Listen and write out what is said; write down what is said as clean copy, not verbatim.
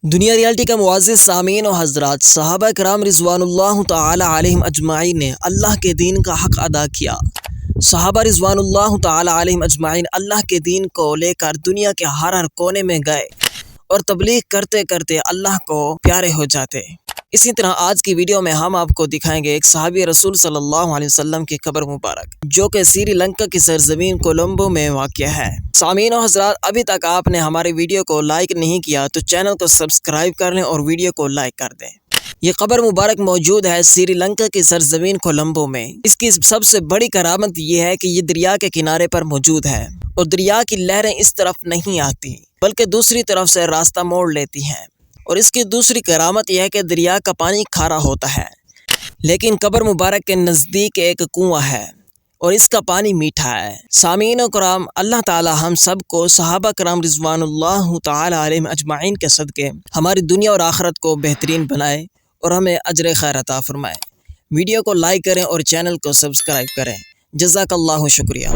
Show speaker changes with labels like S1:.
S1: دنیا ریالٹی کا معزز سامعین و حضرات، صحابہ کرام رضوان اللہ تعالی علیہم اجمعین نے اللہ کے دین کا حق ادا کیا۔ صحابہ رضوان اللہ تعالی علیہم اجمعین اللہ کے دین کو لے کر دنیا کے ہر کونے میں گئے اور تبلیغ کرتے کرتے اللہ کو پیارے ہو جاتے۔ اسی طرح آج کی ویڈیو میں ہم آپ کو دکھائیں گے ایک صحابی رسول صلی اللہ علیہ وسلم کی قبر مبارک، جو کہ سری لنکا کی سرزمین کولمبو میں واقع ہے۔ سامعین و حضرات، ابھی تک آپ نے ہماری ویڈیو کو لائک نہیں کیا تو چینل کو سبسکرائب کر لیں اور ویڈیو کو لائک کر دیں۔ یہ قبر مبارک موجود ہے سری لنکا کی سرزمین کولمبو میں۔ اس کی سب سے بڑی کرامت یہ ہے کہ یہ دریا کے کنارے پر موجود ہے اور دریا کی لہریں اس طرف نہیں آتی بلکہ دوسری طرف سے راستہ موڑ لیتی ہیں، اور اس کی دوسری کرامت یہ ہے کہ دریا کا پانی کھارا ہوتا ہے، لیکن قبر مبارک کے نزدیک ایک کنواں ہے اور اس کا پانی میٹھا ہے۔ سامعین کرام، اللہ تعالی ہم سب کو صحابہ کرام رضوان اللہ تعالی علیہم اجمعین کے صدقے ہماری دنیا اور آخرت کو بہترین بنائے اور ہمیں اجر خیر عطا فرمائے۔ ویڈیو کو لائک کریں اور چینل کو سبسکرائب کریں۔ جزاک اللہ شکریہ۔